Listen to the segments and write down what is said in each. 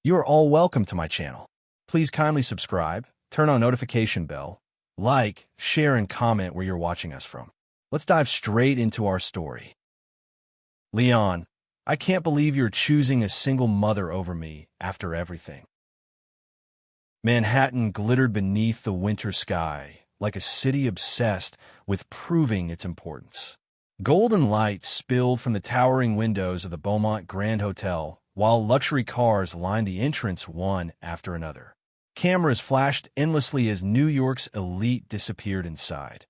You are all welcome to my channel. Please kindly subscribe, turn on notification bell, like, share, and comment where you're watching us from. Let's dive straight into our story. Leon, I can't believe you're choosing a single mother over me after everything. Manhattan glittered beneath the winter sky, like a city obsessed with proving its importance. Golden lights spilled from the towering windows of the Beaumont Grand Hotel, while luxury cars lined the entrance one after another. Cameras flashed endlessly as New York's elite disappeared inside.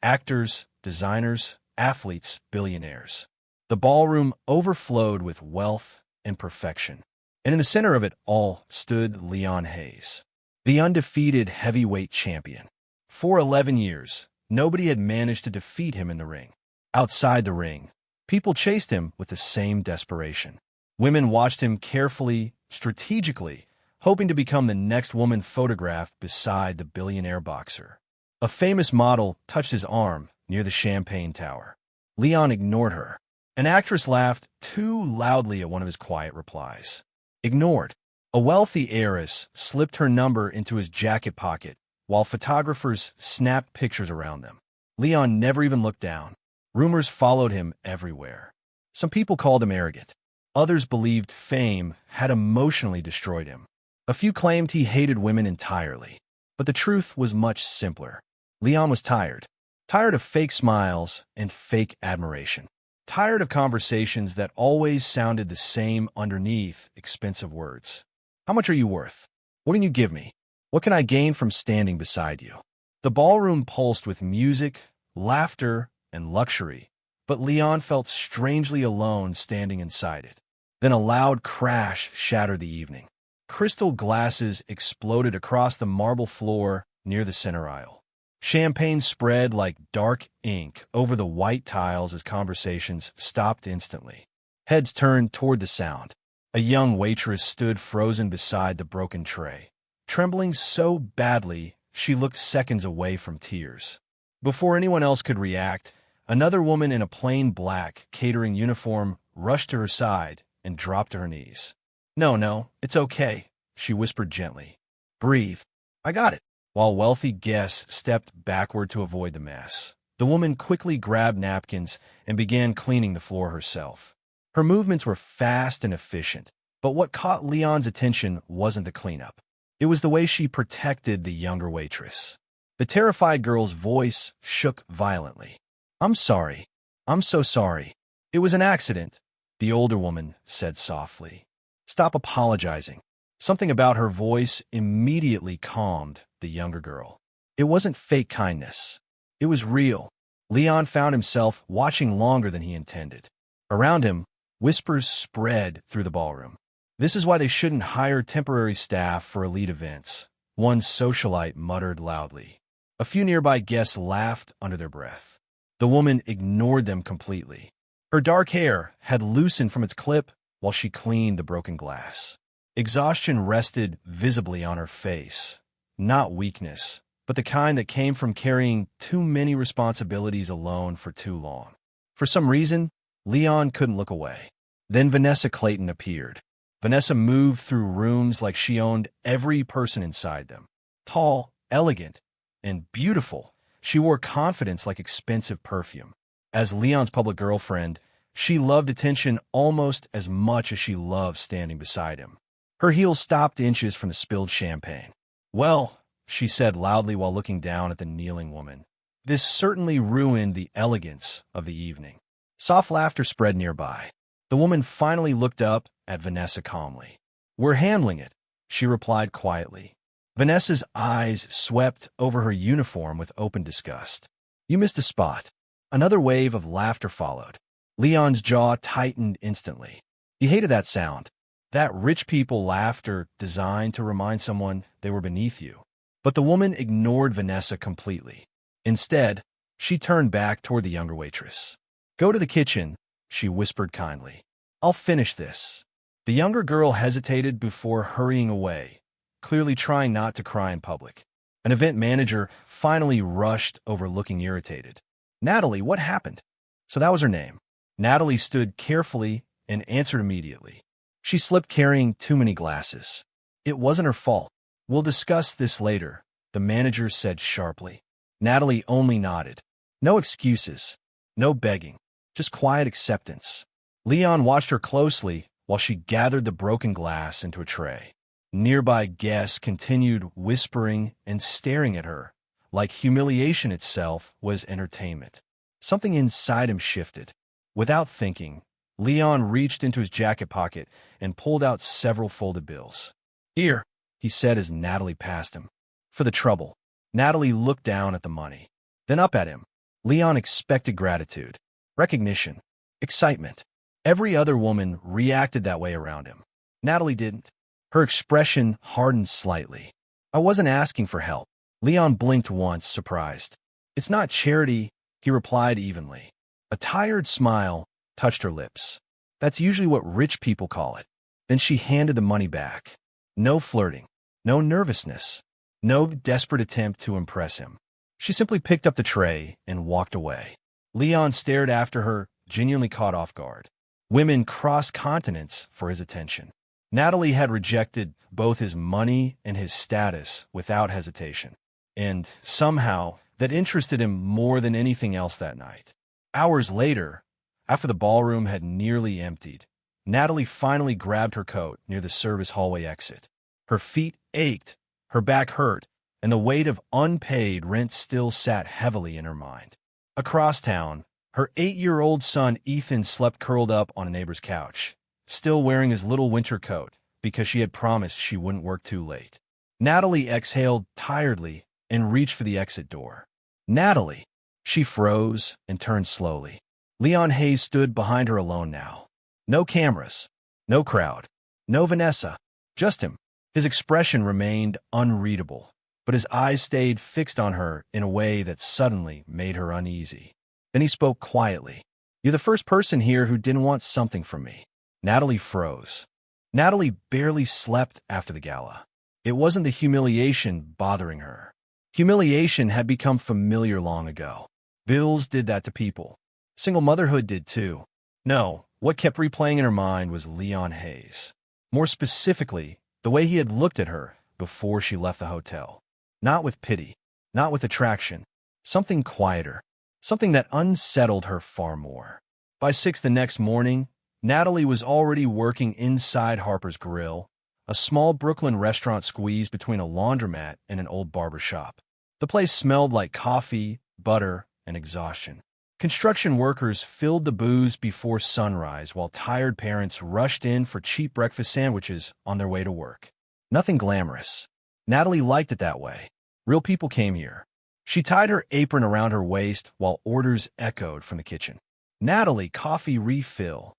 Actors, designers, athletes, billionaires. The ballroom overflowed with wealth and perfection. And in the center of it all stood Leon Hayes, the undefeated heavyweight champion. For 11 years, nobody had managed to defeat him in the ring. Outside the ring, people chased him with the same desperation. Women watched him carefully, strategically, hoping to become the next woman photographed beside the billionaire boxer. A famous model touched his arm near the Champagne Tower. Leon ignored her. An actress laughed too loudly at one of his quiet replies. Ignored. A wealthy heiress slipped her number into his jacket pocket, while photographers snapped pictures around them. Leon never even looked down. Rumors followed him everywhere. Some people called him arrogant. Others believed fame had emotionally destroyed him. A few claimed he hated women entirely. But the truth was much simpler. Leon was tired. Tired of fake smiles and fake admiration. Tired of conversations that always sounded the same underneath expensive words. How much are you worth? What can you give me? What can I gain from standing beside you? The ballroom pulsed with music, laughter, and luxury, but Leon felt strangely alone standing inside it. Then a loud crash shattered the evening. Crystal glasses exploded across the marble floor near the center aisle. Champagne spread like dark ink over the white tiles as conversations stopped instantly. Heads turned toward the sound. A young waitress stood frozen beside the broken tray, trembling so badly she looked seconds away from tears. Before anyone else could react, another woman in a plain black catering uniform rushed to her side and dropped to her knees. No, it's okay, she whispered gently. Breathe. I got it. While wealthy guests stepped backward to avoid the mess, the woman quickly grabbed napkins and began cleaning the floor herself. Her movements were fast and efficient, but what caught Leon's attention wasn't the cleanup. It was the way she protected the younger waitress. The terrified girl's voice shook violently. I'm sorry. I'm so sorry. It was an accident, the older woman said softly. Stop apologizing. Something about her voice immediately calmed the younger girl. It wasn't fake kindness. It was real. Leon found himself watching longer than he intended. Around him, whispers spread through the ballroom. This is why they shouldn't hire temporary staff for elite events, one socialite muttered loudly. A few nearby guests laughed under their breath. The woman ignored them completely. Her dark hair had loosened from its clip while she cleaned the broken glass. Exhaustion rested visibly on her face. Not weakness, but the kind that came from carrying too many responsibilities alone for too long. For some reason, Leon couldn't look away. Then Vanessa Clayton appeared. Vanessa moved through rooms like she owned every person inside them. Tall, elegant, and beautiful, she wore confidence like expensive perfume. As Leon's public girlfriend, she loved attention almost as much as she loved standing beside him. Her heels stopped inches from the spilled champagne. Well, she said loudly while looking down at the kneeling woman, this certainly ruined the elegance of the evening. Soft laughter spread nearby. The woman finally looked up at Vanessa calmly. We're handling it, she replied quietly. Vanessa's eyes swept over her uniform with open disgust. You missed a spot. Another wave of laughter followed. Leon's jaw tightened instantly. He hated that sound. That rich people laughter designed to remind someone they were beneath you. But the woman ignored Vanessa completely. Instead, she turned back toward the younger waitress. Go to the kitchen, she whispered kindly. I'll finish this. The younger girl hesitated before hurrying away, clearly trying not to cry in public. An event manager finally rushed over looking irritated. Natalie, what happened? So that was her name. Natalie stood carefully and answered immediately. She slipped carrying too many glasses. It wasn't her fault. We'll discuss this later, the manager said sharply. Natalie only nodded. No excuses. No begging. Just quiet acceptance. Leon watched her closely while she gathered the broken glass into a tray. Nearby guests continued whispering and staring at her, like humiliation itself was entertainment. Something inside him shifted. Without thinking, Leon reached into his jacket pocket and pulled out several folded bills. Here, he said as Natalie passed him. For the trouble. Natalie looked down at the money, then up at him. Leon expected gratitude, recognition, excitement. Every other woman reacted that way around him. Natalie didn't. Her expression hardened slightly. I wasn't asking for help. Leon blinked once, surprised. It's not charity, he replied evenly. A tired smile touched her lips. That's usually what rich people call it. Then she handed the money back. No flirting, no nervousness, no desperate attempt to impress him. She simply picked up the tray and walked away. Leon stared after her, genuinely caught off guard. Women crossed continents for his attention. Natalie had rejected both his money and his status without hesitation. And somehow, that interested him more than anything else that night. Hours later, after the ballroom had nearly emptied, Natalie finally grabbed her coat near the service hallway exit. Her feet ached, her back hurt, and the weight of unpaid rent still sat heavily in her mind. Across town, her 8-year-old son Ethan slept curled up on a neighbor's couch, still wearing his little winter coat because she had promised she wouldn't work too late. Natalie exhaled tiredly and reached for the exit door. Natalie! She froze and turned slowly. Leon Hayes stood behind her alone now. No cameras, no crowd, no Vanessa, just him. His expression remained unreadable, but his eyes stayed fixed on her in a way that suddenly made her uneasy. Then he spoke quietly. You're the first person here who didn't want something from me. Natalie froze. Natalie barely slept after the gala. It wasn't the humiliation bothering her. Humiliation had become familiar long ago. Bills did that to people. Single motherhood did too. No, what kept replaying in her mind was Leon Hayes. More specifically, the way he had looked at her before she left the hotel. Not with pity, not with attraction. Something quieter. Something that unsettled her far more. By 6 the next morning, Natalie was already working inside Harper's Grill, a small Brooklyn restaurant squeezed between a laundromat and an old barber shop. The place smelled like coffee, butter, and exhaustion. Construction workers filled the booths before sunrise while tired parents rushed in for cheap breakfast sandwiches on their way to work. Nothing glamorous. Natalie liked it that way. Real people came here. She tied her apron around her waist while orders echoed from the kitchen. Natalie, coffee refill.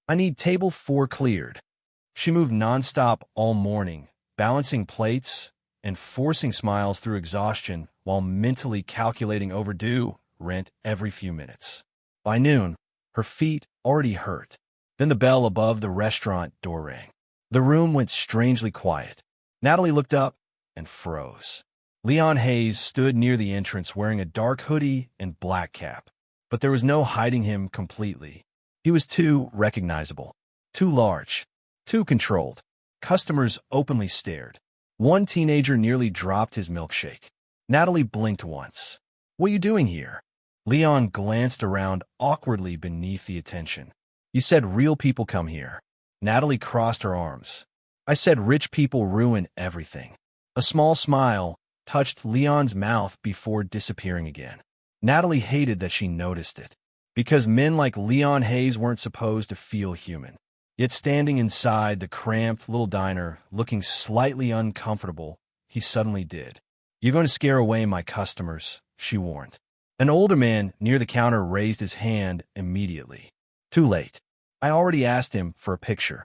I need table 4 cleared. She moved nonstop all morning, balancing plates and forcing smiles through exhaustion while mentally calculating overdue rent every few minutes. By noon, her feet already hurt. Then the bell above the restaurant door rang. The room went strangely quiet. Natalie looked up and froze. Leon Hayes stood near the entrance wearing a dark hoodie and black cap, but there was no hiding him completely. He was too recognizable, too large, too controlled. Customers openly stared. One teenager nearly dropped his milkshake. Natalie blinked once. What are you doing here? Leon glanced around awkwardly beneath the attention. You said real people come here. Natalie crossed her arms. I said rich people ruin everything. A small smile touched Leon's mouth before disappearing again. Natalie hated that she noticed it, because men like Leon Hayes weren't supposed to feel human. Yet standing inside the cramped little diner, looking slightly uncomfortable, he suddenly did. You're going to scare away my customers, she warned. An older man near the counter raised his hand immediately. Too late. I already asked him for a picture.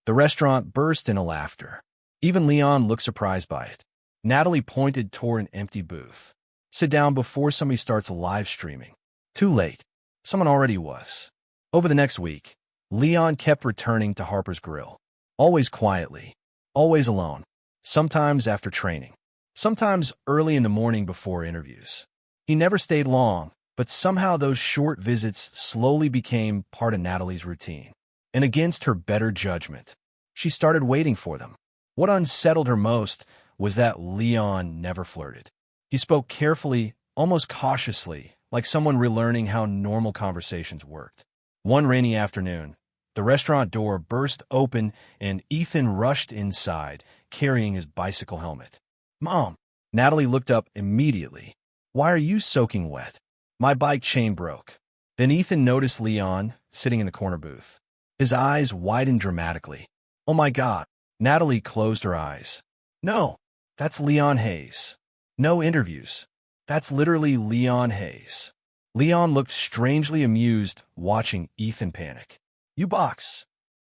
The restaurant burst into laughter. Even Leon looked surprised by it. Natalie pointed toward an empty booth. Sit down before somebody starts live streaming. Too late. Someone already was. Over the next week, Leon kept returning to Harper's Grill. Always quietly. Always alone. Sometimes after training. Sometimes early in the morning before interviews. He never stayed long, but somehow those short visits slowly became part of Natalie's routine. and against her better judgment, she started waiting for them. What unsettled her most was that Leon never flirted. He spoke carefully, almost cautiously, like someone relearning how normal conversations worked. One rainy afternoon, the restaurant door burst open and Ethan rushed inside, carrying his bicycle helmet. "Mom!" Natalie looked up immediately. "Why are you soaking wet?" "My bike chain broke." Then Ethan noticed Leon sitting in the corner booth. His eyes widened dramatically. "Oh my God." Natalie closed her eyes. "No, that's Leon Hayes. No interviews. That's literally Leon Hayes." Leon looked strangely amused, watching Ethan panic. "You box?"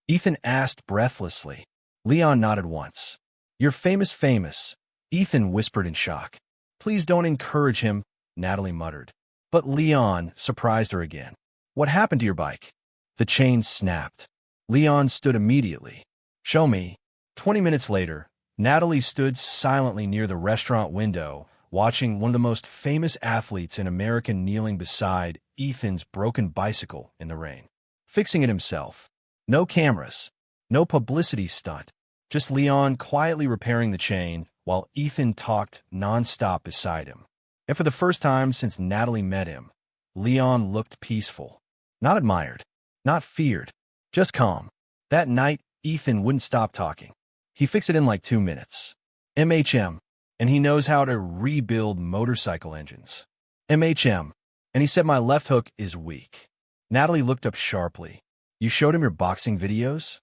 Ethan asked breathlessly. Leon nodded once. "You're famous." Ethan whispered in shock. "Please don't encourage him," Natalie muttered. But Leon surprised her again. "What happened to your bike?" The chain snapped. Leon stood immediately. "Show me." 20 minutes later, Natalie stood silently near the restaurant window, watching one of the most famous athletes in America kneeling beside Ethan's broken bicycle in the rain, fixing it himself. No cameras, no publicity stunt, just Leon quietly repairing the chain while Ethan talked nonstop beside him. And for the first time since Natalie met him, Leon looked peaceful. Not admired, not feared, just calm. That night, Ethan wouldn't stop talking. He fixed it in like 2 minutes. MHM, and he knows how to rebuild motorcycle engines. MHM, and he said my left hook is weak. Natalie looked up sharply. "You showed him your boxing videos?"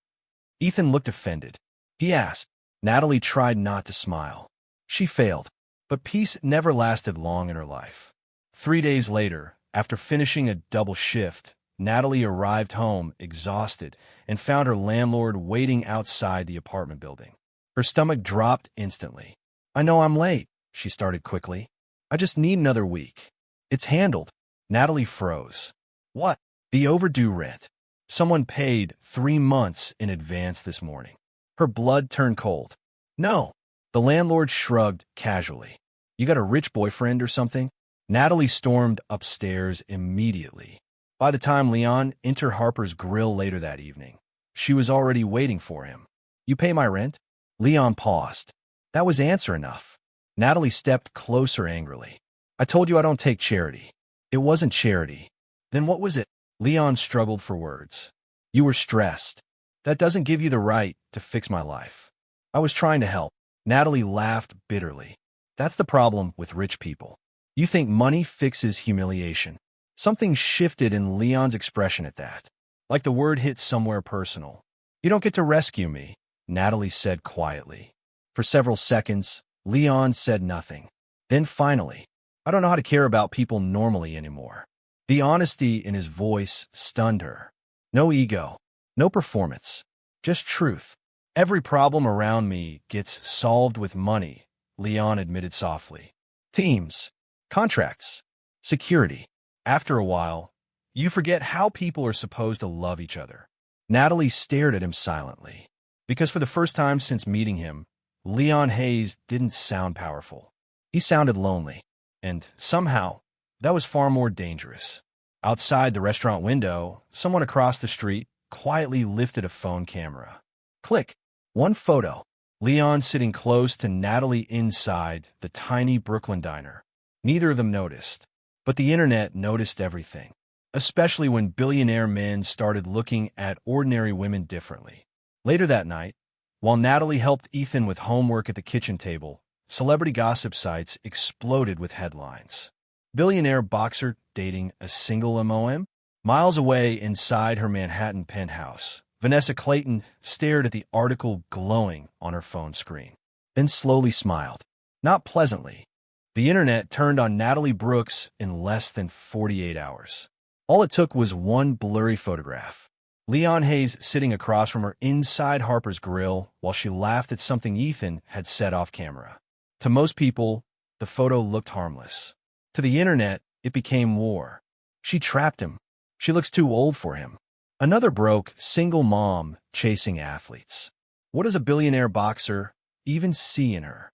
Ethan looked offended. He asked. Natalie tried not to smile. She failed, but peace never lasted long in her life. 3 days later, after finishing a double shift, Natalie arrived home exhausted and found her landlord waiting outside the apartment building. Her stomach dropped instantly. "I know I'm late," she started quickly. "I just need another week." "It's handled." Natalie froze. "What?" "The overdue rent. Someone paid 3 months in advance this morning." Her blood turned cold. "No." The landlord shrugged casually. "You got a rich boyfriend or something?" Natalie stormed upstairs immediately. By the time Leon entered Harper's Grill later that evening, she was already waiting for him. "You pay my rent?" Leon paused. That was answer enough. Natalie stepped closer angrily. "I told you I don't take charity." "It wasn't charity." "Then what was it?" Leon struggled for words. "You were stressed. That doesn't give you the right to fix my life." "I was trying to help." Natalie laughed bitterly. "That's the problem with rich people. You think money fixes humiliation." Something shifted in Leon's expression at that, like the word hit somewhere personal. "You don't get to rescue me," Natalie said quietly. For several seconds, Leon said nothing. Then finally, "I don't know how to care about people normally anymore." The honesty in his voice stunned her. No ego, no performance, just truth. "Every problem around me gets solved with money," Leon admitted softly. "Teams, contracts, security. After a while, you forget how people are supposed to love each other." Natalie stared at him silently, because for the first time since meeting him, Leon Hayes didn't sound powerful. He sounded lonely, and somehow, that was far more dangerous. Outside the restaurant window, someone across the street quietly lifted a phone camera. Click. One photo. Leon sitting close to Natalie inside the tiny Brooklyn diner. Neither of them noticed, but the internet noticed everything, especially when billionaire men started looking at ordinary women differently. Later that night, while Natalie helped Ethan with homework at the kitchen table, celebrity gossip sites exploded with headlines. Billionaire boxer dating a single MOM? Miles away inside her Manhattan penthouse, Vanessa Clayton stared at the article glowing on her phone screen, then slowly smiled. Not pleasantly. The internet turned on Natalie Brooks in less than 48 hours. All it took was one blurry photograph. Leon Hayes sitting across from her inside Harper's Grill while she laughed at something Ethan had said off camera. To most people, the photo looked harmless. To the internet, it became war. She trapped him. She looks too old for him. Another broke, single mom chasing athletes. What does a billionaire boxer even see in her?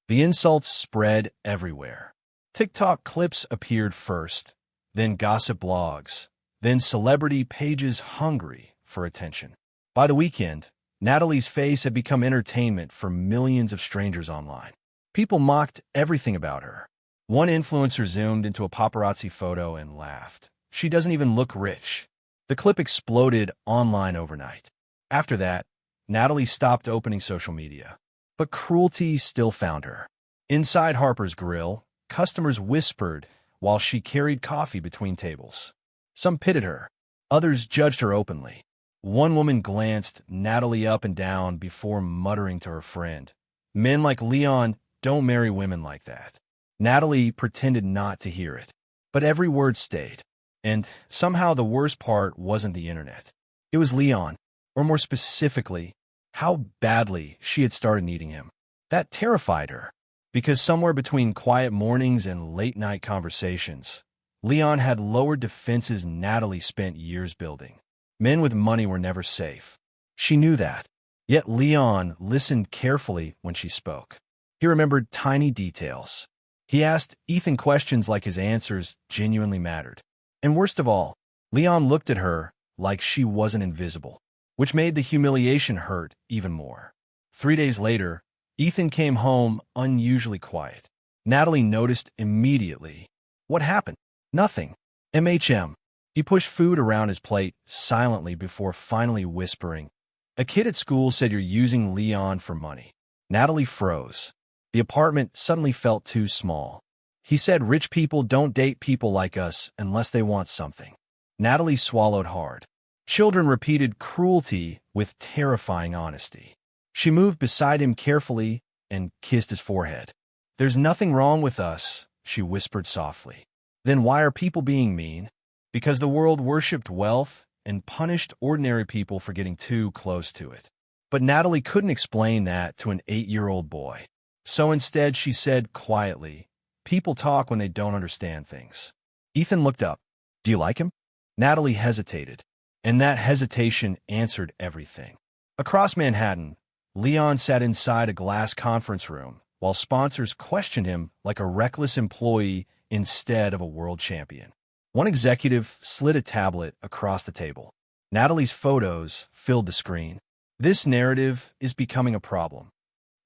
The insults spread everywhere. TikTok clips appeared first, then gossip blogs, then celebrity pages hungry for attention. By the weekend, Natalie's face had become entertainment for millions of strangers online. People mocked everything about her. One influencer zoomed into a paparazzi photo and laughed. "She doesn't even look rich." The clip exploded online overnight. After that, Natalie stopped opening social media. But cruelty still found her. Inside Harper's Grill, customers whispered while she carried coffee between tables. Some pitied her. Others judged her openly. One woman glanced Natalie up and down before muttering to her friend, "Men like Leon don't marry women like that." Natalie pretended not to hear it, but every word stayed. And somehow the worst part wasn't the internet. It was Leon, or more specifically, how badly she had started needing him. That terrified her, because somewhere between quiet mornings and late-night conversations, Leon had lowered defenses Natalie spent years building. Men with money were never safe. She knew that. Yet Leon listened carefully when she spoke. He remembered tiny details. He asked Ethan questions like his answers genuinely mattered. And worst of all, Leon looked at her like she wasn't invisible, which made the humiliation hurt even more. 3 days later, Ethan came home unusually quiet. Natalie noticed immediately. "What happened?" "Nothing. MHM." He pushed food around his plate silently before finally whispering, "A kid at school said you're using Leon for money." Natalie froze. The apartment suddenly felt too small. "He said rich people don't date people like us unless they want something." Natalie swallowed hard. Children repeated cruelty with terrifying honesty. She moved beside him carefully and kissed his forehead. "There's nothing wrong with us," she whispered softly. "Then why are people being mean?" "Because the world worshipped wealth and punished ordinary people for getting too close to it." But Natalie couldn't explain that to an 8-year-old boy. So instead she said quietly, "People talk when they don't understand things." Ethan looked up. "Do you like him?" Natalie hesitated, and that hesitation answered everything. Across Manhattan, Leon sat inside a glass conference room while sponsors questioned him like a reckless employee instead of a world champion. One executive slid a tablet across the table. Natalie's photos filled the screen. "This narrative is becoming a problem."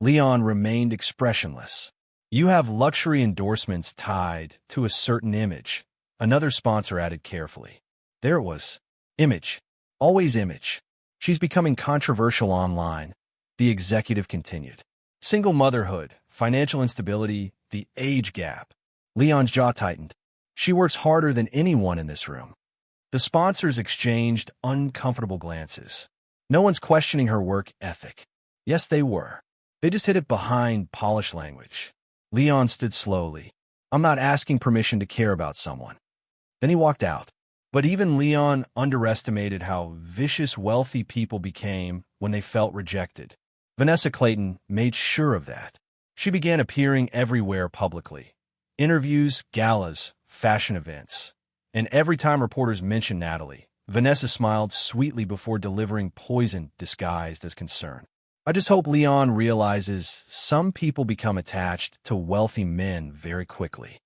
Leon remained expressionless. "You have luxury endorsements tied to a certain image," another sponsor added carefully. There it was. Image. Always image. "She's becoming controversial online," the executive continued. "Single motherhood, financial instability, the age gap." Leon's jaw tightened. "She works harder than anyone in this room." The sponsors exchanged uncomfortable glances. No one's questioning her work ethic. Yes, they were. They just hid it behind polished language. Leon stood slowly. "I'm not asking permission to care about someone." Then he walked out. But even Leon underestimated how vicious wealthy people became when they felt rejected. Vanessa Clayton made sure of that. She began appearing everywhere publicly. Interviews, galas, fashion events. And every time reporters mentioned Natalie, Vanessa smiled sweetly before delivering poison disguised as concern. "I just hope Leon realizes some people become attached to wealthy men very quickly."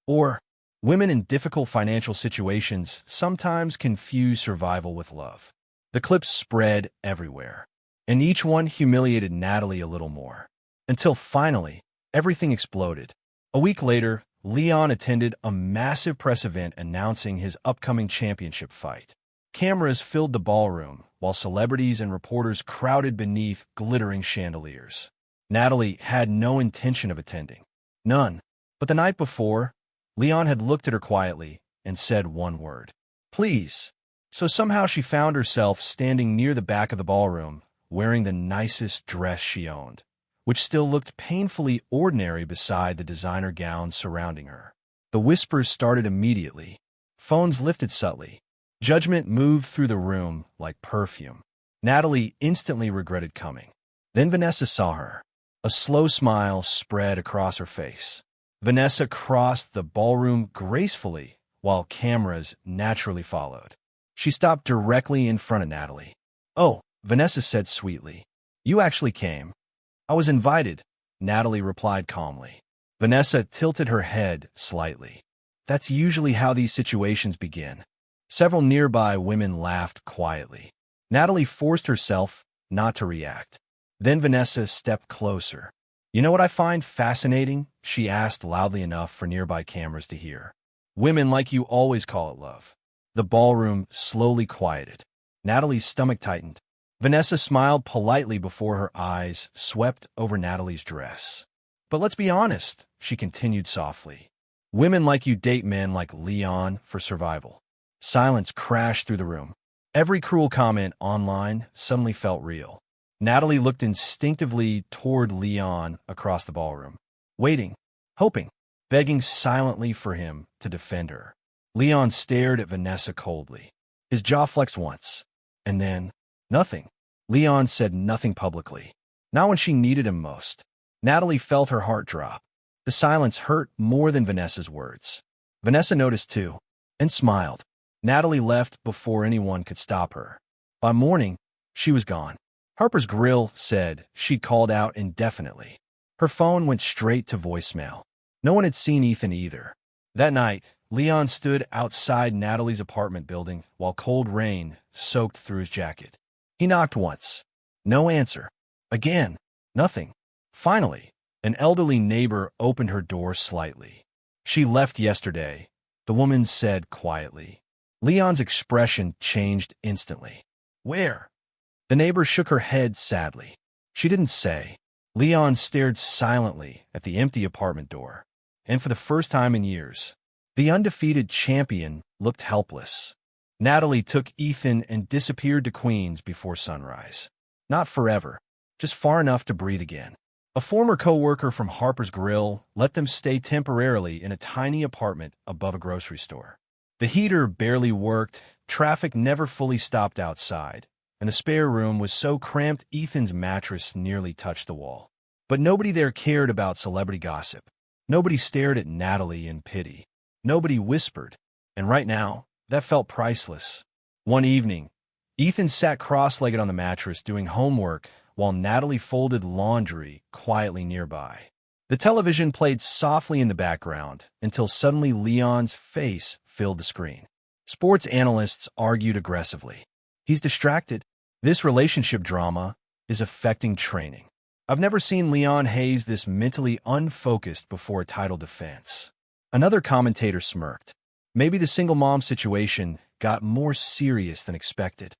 Or, "Women in difficult financial situations sometimes confuse survival with love." The clips spread everywhere, and each one humiliated Natalie a little more. Until finally, everything exploded. A week later, Leon attended a massive press event announcing his upcoming championship fight. Cameras filled the ballroom, while celebrities and reporters crowded beneath glittering chandeliers. Natalie had no intention of attending. None. But the night before, Leon had looked at her quietly and said one word. "Please." So somehow she found herself standing near the back of the ballroom, wearing the nicest dress she owned, which still looked painfully ordinary beside the designer gowns surrounding her. The whispers started immediately. Phones lifted subtly. Judgment moved through the room like perfume. Natalie instantly regretted coming. Then Vanessa saw her. A slow smile spread across her face. Vanessa crossed the ballroom gracefully, while cameras naturally followed. She stopped directly in front of Natalie. "Oh," Vanessa said sweetly. "You actually came." "I was invited," Natalie replied calmly. Vanessa tilted her head slightly. "That's usually how these situations begin." Several nearby women laughed quietly. Natalie forced herself not to react. Then Vanessa stepped closer. "You know what I find fascinating?" she asked loudly enough for nearby cameras to hear. "Women like you always call it love." The ballroom slowly quieted. Natalie's stomach tightened. Vanessa smiled politely before her eyes swept over Natalie's dress. "But let's be honest," she continued softly. "Women like you date men like Leon for survival." Silence crashed through the room. Every cruel comment online suddenly felt real. Natalie looked instinctively toward Leon across the ballroom, waiting, hoping, begging silently for him to defend her. Leon stared at Vanessa coldly. His jaw flexed once, and then nothing. Leon said nothing publicly, not when she needed him most. Natalie felt her heart drop. The silence hurt more than Vanessa's words. Vanessa noticed too, and smiled. Natalie left before anyone could stop her. By morning, she was gone. Harper's Grill said she'd called out indefinitely. Her phone went straight to voicemail. No one had seen Ethan either. That night, Leon stood outside Natalie's apartment building while cold rain soaked through his jacket. He knocked once. No answer. Again. Nothing. Finally, an elderly neighbor opened her door slightly. "She left yesterday," the woman said quietly. Leon's expression changed instantly. "Where?" The neighbor shook her head sadly. She didn't say. Leon stared silently at the empty apartment door. And for the first time in years, the undefeated champion looked helpless. Natalie took Ethan and disappeared to Queens before sunrise. Not forever, just far enough to breathe again. A former co-worker from Harper's Grill let them stay temporarily in a tiny apartment above a grocery store. The heater barely worked, traffic never fully stopped outside, and the spare room was so cramped Ethan's mattress nearly touched the wall. But nobody there cared about celebrity gossip. Nobody stared at Natalie in pity. Nobody whispered. And right now, that felt priceless. One evening, Ethan sat cross-legged on the mattress doing homework while Natalie folded laundry quietly nearby. The television played softly in the background until suddenly Leon's face filled the screen. Sports analysts argued aggressively. "He's distracted. This relationship drama is affecting training." I've never seen Leon Hayes this mentally unfocused before a title defense. Another commentator smirked. Maybe the single mom situation got more serious than expected.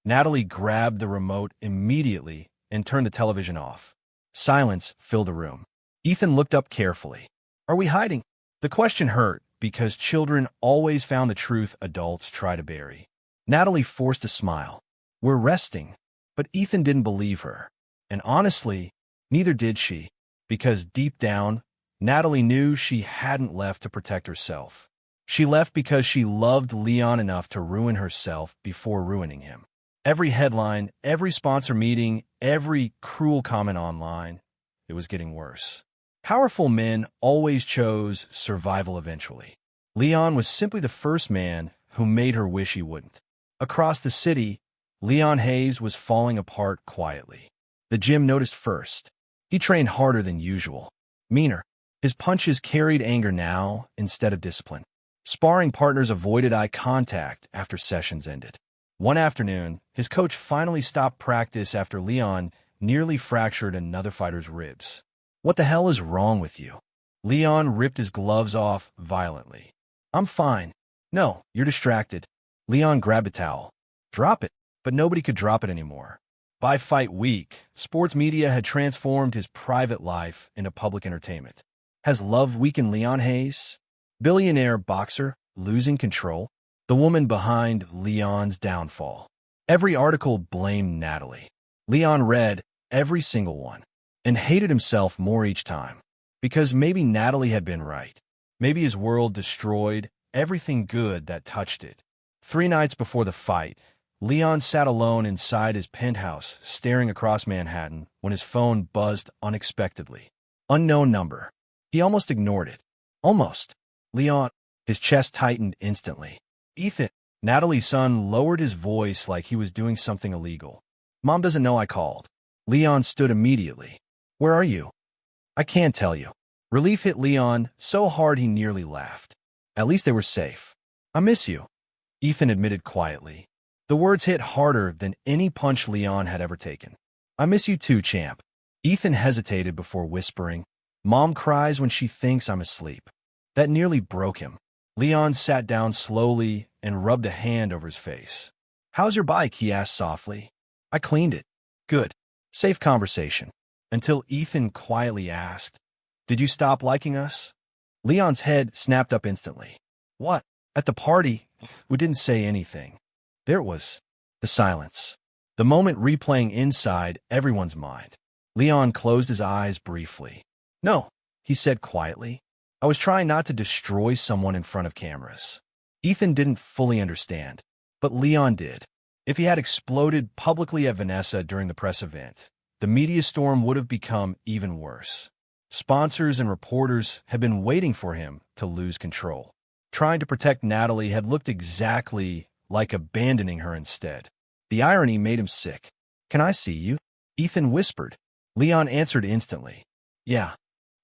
Natalie grabbed the remote immediately and turned the television off. Silence filled the room. Ethan looked up carefully. "Are we hiding?" The question hurt because children always found the truth adults try to bury. Natalie forced a smile. "We're resting." But Ethan didn't believe her. And honestly, neither did she, because deep down, Natalie knew she hadn't left to protect herself. She left because she loved Leon enough to ruin herself before ruining him. Every headline, every sponsor meeting, every cruel comment online, it was getting worse. Powerful men always chose survival eventually. Leon was simply the first man who made her wish he wouldn't. Across the city, Leon Hayes was falling apart quietly. The gym noticed first. He trained harder than usual. Meaner. His punches carried anger now instead of discipline. Sparring partners avoided eye contact after sessions ended. One afternoon, his coach finally stopped practice after Leon nearly fractured another fighter's ribs. "What the hell is wrong with you?" Leon ripped his gloves off violently. "I'm fine." "No, you're distracted." Leon grabbed a towel. "Drop it." But nobody could drop it anymore. By fight week, sports media had transformed his private life into public entertainment. Has love weakened Leon Hayes? Billionaire boxer losing control? The woman behind Leon's downfall. Every article blamed Natalie. Leon read every single one and hated himself more each time. Because maybe Natalie had been right. Maybe his world destroyed everything good that touched it. 3 nights before the fight, Leon sat alone inside his penthouse, staring across Manhattan, when his phone buzzed unexpectedly. Unknown number. He almost ignored it. Almost. "Leon." His chest tightened instantly. "Ethan." Natalie's son lowered his voice like he was doing something illegal. "Mom doesn't know I called." Leon stood immediately. "Where are you?" "I can't tell you." Relief hit Leon so hard he nearly laughed. At least they were safe. "I miss you," Ethan admitted quietly. The words hit harder than any punch Leon had ever taken. I miss you too, champ. Ethan hesitated before whispering, Mom cries when she thinks I'm asleep. That nearly broke him. Leon sat down slowly and rubbed a hand over his face. How's your bike? He asked softly. I cleaned it. Good. Safe conversation. Until Ethan quietly asked, Did you stop liking us? Leon's head snapped up instantly. What? At the party, we didn't say anything. There it was. The silence. The moment replaying inside everyone's mind. Leon closed his eyes briefly. No, he said quietly. I was trying not to destroy someone in front of cameras. Ethan didn't fully understand, but Leon did. If he had exploded publicly at Vanessa during the press event, the media storm would have become even worse. Sponsors and reporters had been waiting for him to lose control. Trying to protect Natalie had looked exactly like abandoning her instead. The irony made him sick. Can I see you? Ethan whispered. Leon answered instantly. Yeah.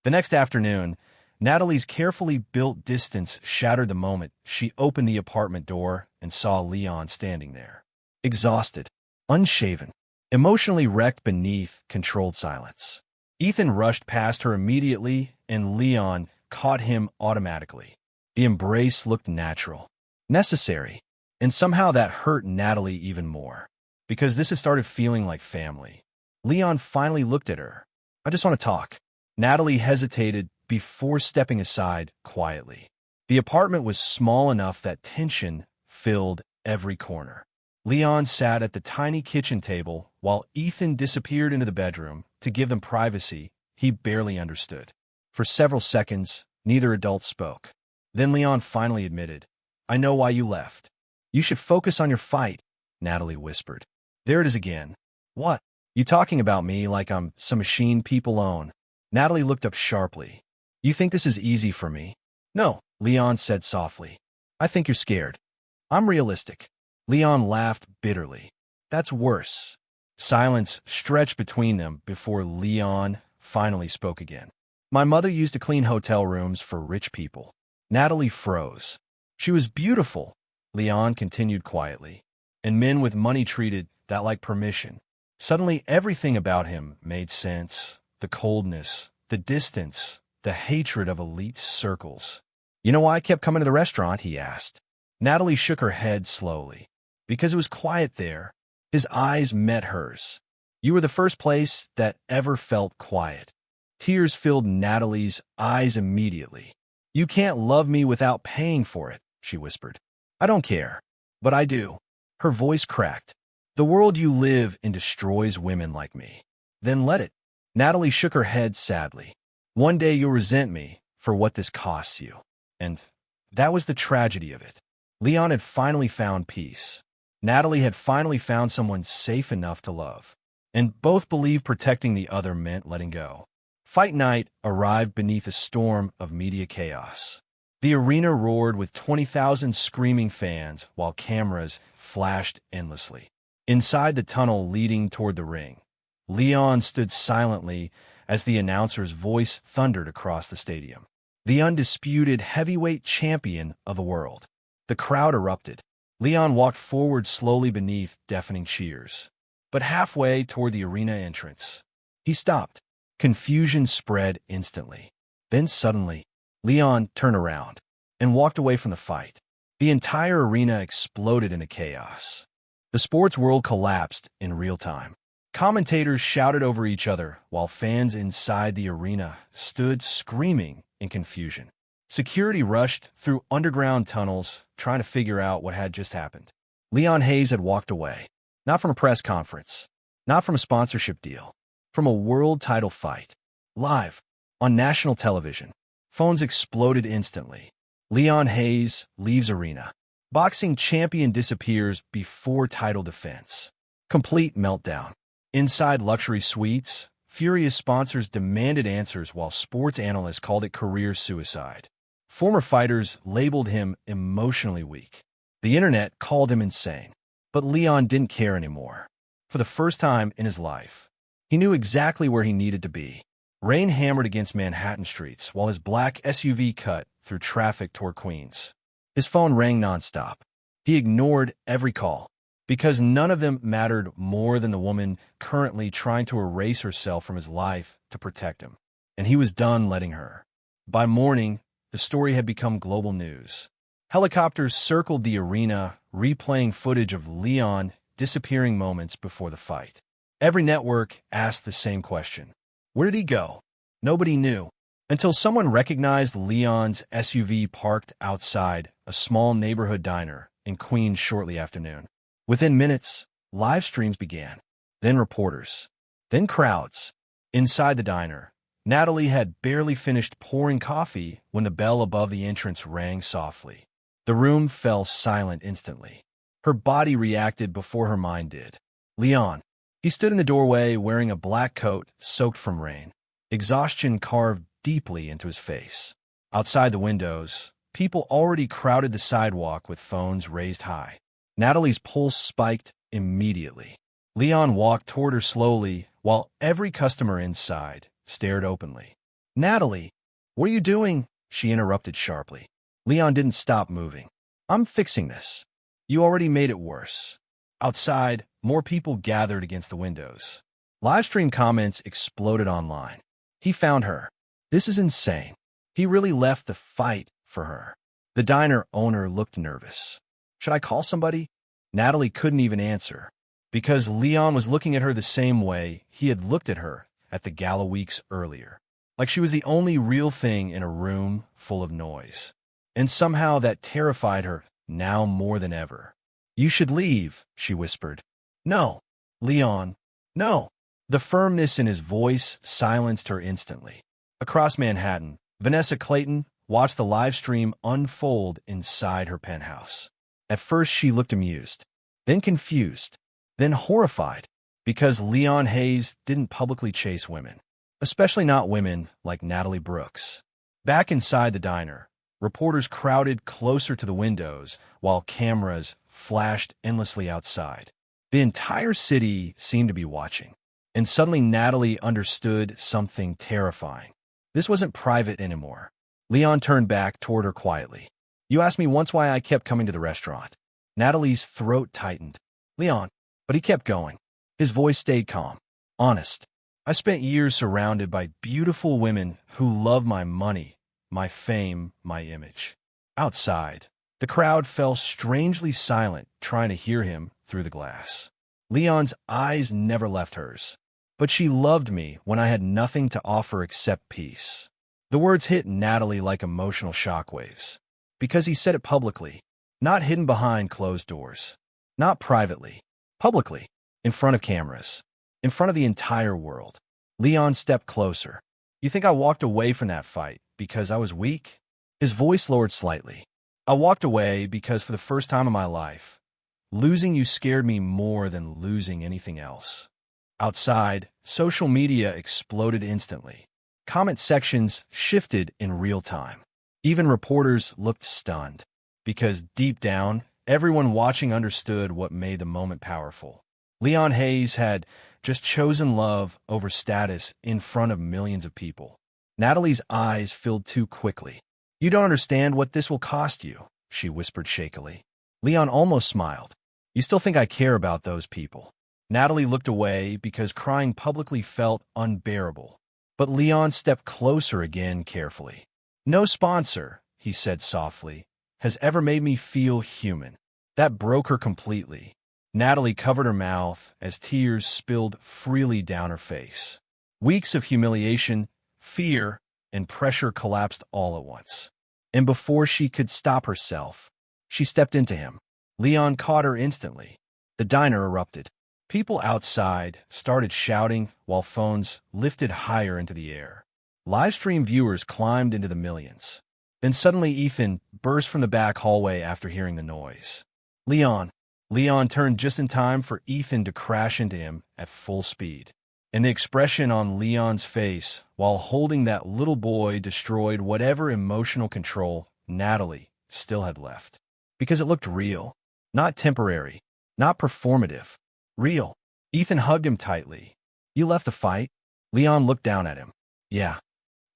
The next afternoon, Natalie's carefully built distance shattered the moment she opened the apartment door and saw Leon standing there. Exhausted, unshaven, emotionally wrecked beneath controlled silence. Ethan rushed past her immediately, and Leon caught him automatically. The embrace looked natural, necessary, and somehow that hurt Natalie even more, because this had started feeling like family. Leon finally looked at her. I just want to talk. Natalie hesitated before stepping aside quietly. The apartment was small enough that tension filled every corner. Leon sat at the tiny kitchen table while Ethan disappeared into the bedroom to give them privacy he barely understood. For several seconds, neither adult spoke. Then Leon finally admitted, I know why you left. You should focus on your fight, Natalie whispered. There it is again. What? You talking about me like I'm some machine people own? Natalie looked up sharply. You think this is easy for me? No, Leon said softly. I think you're scared. I'm realistic. Leon laughed bitterly. That's worse. Silence stretched between them before Leon finally spoke again. My mother used to clean hotel rooms for rich people. Natalie froze. She was beautiful, Leon continued quietly, and men with money treated that like permission. Suddenly everything about him made sense. The coldness, the distance, the hatred of elite circles. You know why I kept coming to the restaurant? He asked. Natalie shook her head slowly. Because it was quiet there. His eyes met hers. You were the first place that ever felt quiet. Tears filled Natalie's eyes immediately. You can't love me without paying for it, she whispered. I don't care, but I do. Her voice cracked. The world you live in destroys women like me. Then let it. Natalie shook her head sadly. One day you'll resent me for what this costs you. And that was the tragedy of it. Leon had finally found peace. Natalie had finally found someone safe enough to love. And both believed protecting the other meant letting go. Fight night arrived beneath a storm of media chaos. The arena roared with 20,000 screaming fans while cameras flashed endlessly. Inside the tunnel leading toward the ring, Leon stood silently as the announcer's voice thundered across the stadium. The undisputed heavyweight champion of the world. The crowd erupted. Leon walked forward slowly beneath deafening cheers. But halfway toward the arena entrance, he stopped. Confusion spread instantly. Then suddenly, Leon turned around and walked away from the fight. The entire arena exploded into chaos. The sports world collapsed in real time. Commentators shouted over each other while fans inside the arena stood screaming in confusion. Security rushed through underground tunnels trying to figure out what had just happened. Leon Hayes had walked away, not from a press conference, not from a sponsorship deal, from a world title fight. Live, on national television. Phones exploded instantly. Leon Hayes leaves arena. Boxing champion disappears before title defense. Complete meltdown. Inside luxury suites, furious sponsors demanded answers while sports analysts called it career suicide. Former fighters labeled him emotionally weak. The internet called him insane. But Leon didn't care anymore. For the first time in his life, he knew exactly where he needed to be. Rain hammered against Manhattan streets while his black SUV cut through traffic toward Queens. His phone rang nonstop. He ignored every call. because none of them mattered more than the woman currently trying to erase herself from his life to protect him. And he was done letting her. By morning, the story had become global news. Helicopters circled the arena, replaying footage of Leon disappearing moments before the fight. Every network asked the same question. Where did he go? Nobody knew, until someone recognized Leon's SUV parked outside a small neighborhood diner in Queens shortly after noon. Within minutes, live streams began, then reporters, then crowds. Inside the diner, Natalie had barely finished pouring coffee when the bell above the entrance rang softly. The room fell silent instantly. Her body reacted before her mind did. Leon. He stood in the doorway wearing a black coat soaked from rain. Exhaustion carved deeply into his face. Outside the windows, people already crowded the sidewalk with phones raised high. Natalie's pulse spiked immediately. Leon walked toward her slowly while every customer inside stared openly. Natalie, what are you doing? She interrupted sharply. Leon didn't stop moving. I'm fixing this. You already made it worse. Outside, more people gathered against the windows. Livestream comments exploded online. He found her. This is insane. He really left the fight for her. The diner owner looked nervous. Should I call somebody? Natalie couldn't even answer, because Leon was looking at her the same way he had looked at her at the gala weeks earlier, like she was the only real thing in a room full of noise. And somehow that terrified her now more than ever. You should leave, she whispered. No, Leon, no. The firmness in his voice silenced her instantly. Across Manhattan, Vanessa Clayton watched the live stream unfold inside her penthouse. At first, she looked amused, then confused, then horrified, because Leon Hayes didn't publicly chase women, especially not women like Natalie Brooks. Back inside the diner, reporters crowded closer to the windows while cameras flashed endlessly outside. The entire city seemed to be watching. And suddenly Natalie understood something terrifying. This wasn't private anymore. Leon turned back toward her quietly. You asked me once why I kept coming to the restaurant. Natalie's throat tightened. Leon, but he kept going. His voice stayed calm, honest. I spent years surrounded by beautiful women who love my money, my fame, my image. Outside, the crowd fell strangely silent, trying to hear him through the glass. Leon's eyes never left hers. But she loved me when I had nothing to offer except peace. The words hit Natalie like emotional shockwaves. Because he said it publicly, not hidden behind closed doors, not privately, publicly, in front of cameras, in front of the entire world. Leon stepped closer. You think I walked away from that fight because I was weak? His voice lowered slightly. I walked away because for the first time in my life, losing you scared me more than losing anything else. Outside, social media exploded instantly. Comment sections shifted in real time. Even reporters looked stunned, because deep down, everyone watching understood what made the moment powerful. Leon Hayes had just chosen love over status in front of millions of people. Natalie's eyes filled too quickly. You don't understand what this will cost you, she whispered shakily. Leon almost smiled. You still think I care about those people? Natalie looked away because crying publicly felt unbearable. But Leon stepped closer again carefully. No sponsor, he said softly, has ever made me feel human. That broke her completely. Natalie covered her mouth as tears spilled freely down her face. Weeks of humiliation, fear, and pressure collapsed all at once. And before she could stop herself, she stepped into him. Leon caught her instantly. The diner erupted. People outside started shouting while phones lifted higher into the air. Livestream viewers climbed into the millions. Then suddenly Ethan burst from the back hallway after hearing the noise. Leon turned just in time for Ethan to crash into him at full speed. And the expression on Leon's face while holding that little boy destroyed whatever emotional control Natalie still had left. Because it looked real, not temporary, not performative. Real. Ethan hugged him tightly. You left the fight? Leon looked down at him. Yeah.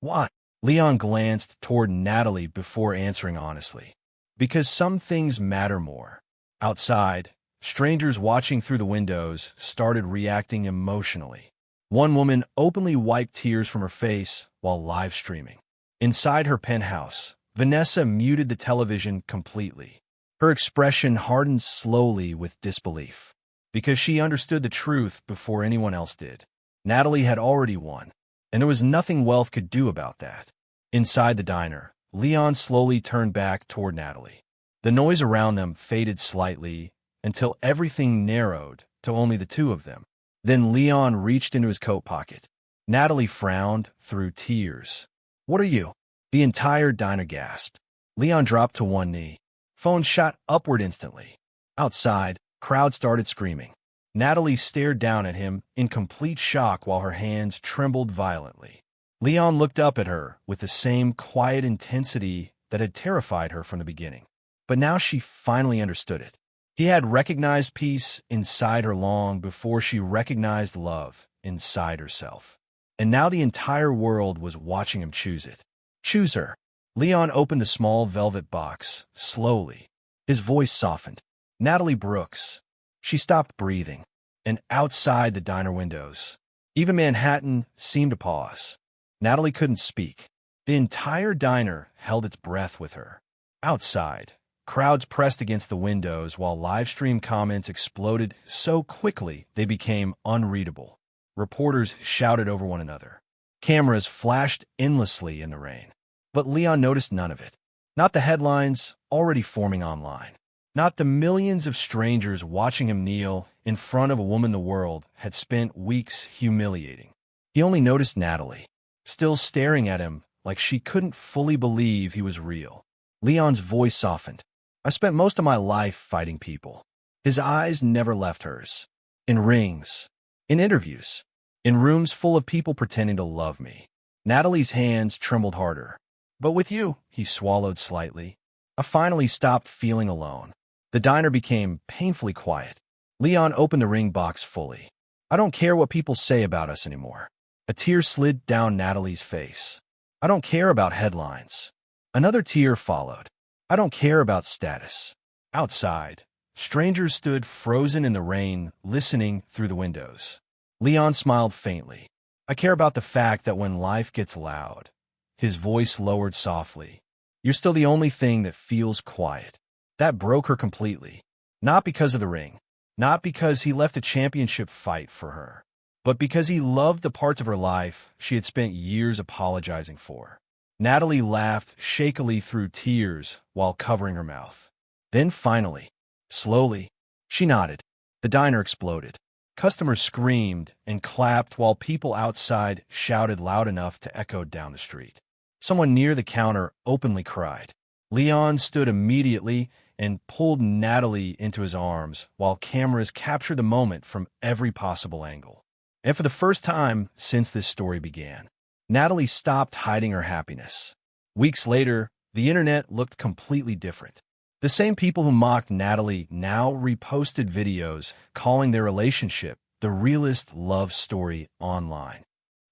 Why? Leon glanced toward Natalie before answering honestly. Because some things matter more. Outside, strangers watching through the windows started reacting emotionally. One woman openly wiped tears from her face while live streaming. Inside her penthouse, Vanessa muted the television completely. Her expression hardened slowly with disbelief, because she understood the truth before anyone else did. Natalie had already won, and there was nothing wealth could do about that. Inside the diner, Leon slowly turned back toward Natalie. The noise around them faded slightly until everything narrowed to only the two of them. Then Leon reached into his coat pocket. Natalie frowned through tears. "What are you?" The entire diner gasped. Leon dropped to one knee. Phone shot upward instantly. Outside, crowd started screaming. Natalie stared down at him in complete shock while her hands trembled violently. Leon looked up at her with the same quiet intensity that had terrified her from the beginning. But now she finally understood it. He had recognized peace inside her long before she recognized love inside herself. And now the entire world was watching him choose it. Choose her. Leon opened the small velvet box, slowly. His voice softened. Natalie Brooks. She stopped breathing. And outside the diner windows, even Manhattan seemed to pause. Natalie couldn't speak. The entire diner held its breath with her. Outside, crowds pressed against the windows while live stream comments exploded so quickly they became unreadable. Reporters shouted over one another. Cameras flashed endlessly in the rain. But Leon noticed none of it. Not the headlines already forming online. Not the millions of strangers watching him kneel in front of a woman the world had spent weeks humiliating. He only noticed Natalie, still staring at him like she couldn't fully believe he was real. Leon's voice softened. "I spent most of my life fighting people." His eyes never left hers. In rings, in interviews, in rooms full of people pretending to love me. Natalie's hands trembled harder. "But with you," he swallowed slightly. "I finally stopped feeling alone." The diner became painfully quiet. Leon opened the ring box fully. "I don't care what people say about us anymore." A tear slid down Natalie's face. "I don't care about headlines." Another tear followed. "I don't care about status." Outside, strangers stood frozen in the rain, listening through the windows. Leon smiled faintly. "I care about the fact that when life gets loud," his voice lowered softly, "you're still the only thing that feels quiet." That broke her completely. Not because of the ring. Not because he left a championship fight for her. But because he loved the parts of her life she had spent years apologizing for. Natalie laughed shakily through tears while covering her mouth. Then finally, slowly, she nodded. The diner exploded. Customers screamed and clapped while people outside shouted loud enough to echo down the street. Someone near the counter openly cried. Leon stood immediately and pulled Natalie into his arms while cameras captured the moment from every possible angle. And for the first time since this story began, Natalie stopped hiding her happiness. Weeks later, the internet looked completely different. The same people who mocked Natalie now reposted videos calling their relationship the realest love story online.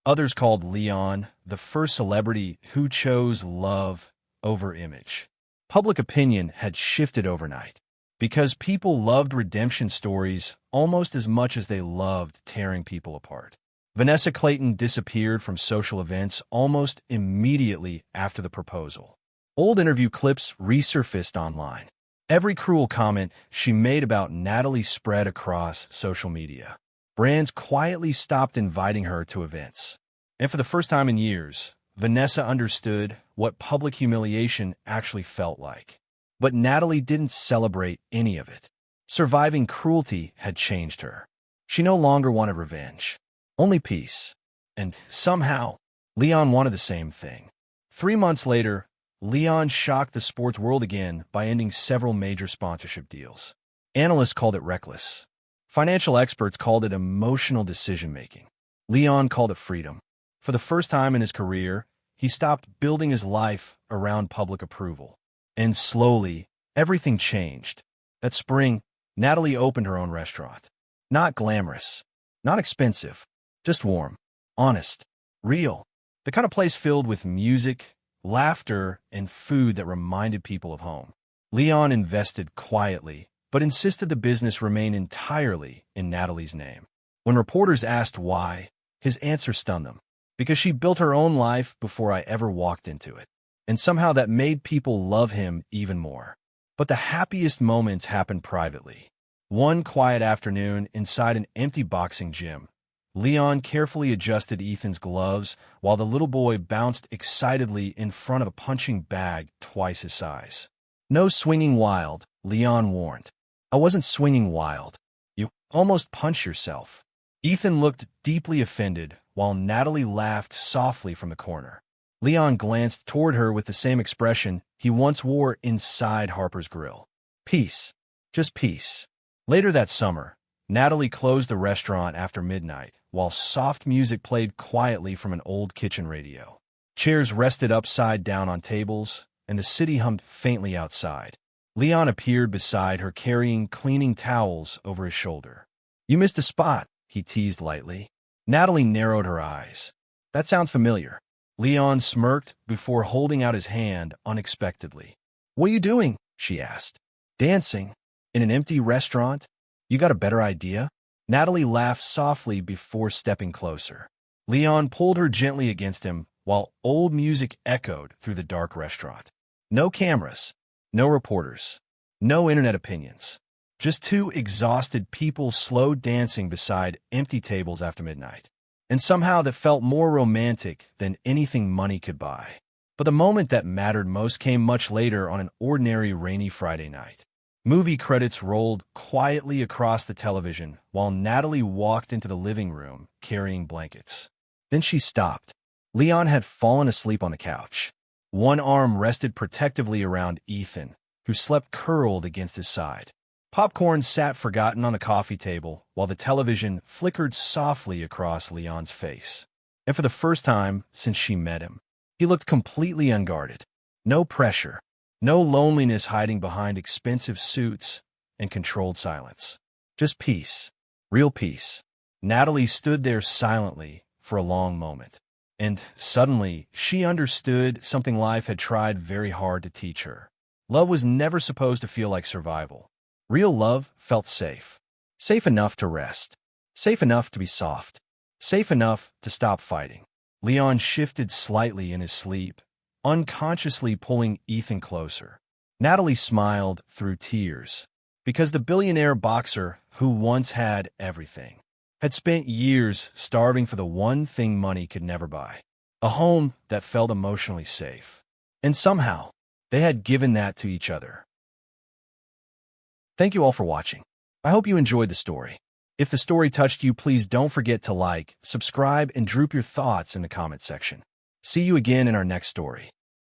Others called Leon the first celebrity who chose love over image. Public opinion had shifted overnight because people loved redemption stories almost as much as they loved tearing people apart. Vanessa Clayton disappeared from social events almost immediately after the proposal. Old interview clips resurfaced online. Every cruel comment she made about Natalie spread across social media. Brands quietly stopped inviting her to events. And for the first time in years, Vanessa understood what public humiliation actually felt like. But Natalie didn't celebrate any of it. Surviving cruelty had changed her. She no longer wanted revenge, only peace. And somehow, Leon wanted the same thing. 3 months later, Leon shocked the sports world again by ending several major sponsorship deals. Analysts called it reckless. Financial experts called it emotional decision-making. Leon called it freedom. For the first time in his career, he stopped building his life around public approval. And slowly, everything changed. That spring, Natalie opened her own restaurant. Not glamorous, not expensive, just warm, honest, real. The kind of place filled with music, laughter, and food that reminded people of home. Leon invested quietly, but insisted the business remain entirely in Natalie's name. When reporters asked why, his answer stunned them. Because she built her own life before I ever walked into it. And somehow that made people love him even more. But the happiest moments happened privately. One quiet afternoon inside an empty boxing gym, Leon carefully adjusted Ethan's gloves while the little boy bounced excitedly in front of a punching bag twice his size. No swinging wild, Leon warned. I wasn't swinging wild. You almost punched yourself. Ethan looked deeply offended while Natalie laughed softly from the corner. Leon glanced toward her with the same expression he once wore inside Harper's Grill. Peace. Just peace. Later that summer, Natalie closed the restaurant after midnight, while soft music played quietly from an old kitchen radio. Chairs rested upside down on tables, and the city hummed faintly outside. Leon appeared beside her carrying cleaning towels over his shoulder. You missed a spot, he teased lightly. Natalie narrowed her eyes. That sounds familiar. Leon smirked before holding out his hand unexpectedly. What are you doing? She asked. Dancing. In an empty restaurant? You got a better idea? Natalie laughed softly before stepping closer. Leon pulled her gently against him while old music echoed through the dark restaurant. No cameras, no reporters, no internet opinions. Just two exhausted people slow dancing beside empty tables after midnight. And somehow that felt more romantic than anything money could buy. But the moment that mattered most came much later on an ordinary rainy Friday night. Movie credits rolled quietly across the television while Natalie walked into the living room carrying blankets. Then she stopped. Leon had fallen asleep on the couch. One arm rested protectively around Ethan, who slept curled against his side. Popcorn sat forgotten on the coffee table while the television flickered softly across Leon's face. And for the first time since she met him, he looked completely unguarded. No pressure. No loneliness hiding behind expensive suits and controlled silence. Just peace. Real peace. Natalie stood there silently for a long moment. And suddenly, she understood something life had tried very hard to teach her. Love was never supposed to feel like survival. Real love felt safe. Safe enough to rest. Safe enough to be soft. Safe enough to stop fighting. Leon shifted slightly in his sleep, unconsciously pulling Ethan closer. Natalie smiled through tears, because the billionaire boxer who once had everything had spent years starving for the one thing money could never buy, a home that felt emotionally safe. And somehow, they had given that to each other. Thank you all for watching. I hope you enjoyed the story. If the story touched you, please don't forget to like, subscribe, and drop your thoughts in the comment section. See you again in our next story.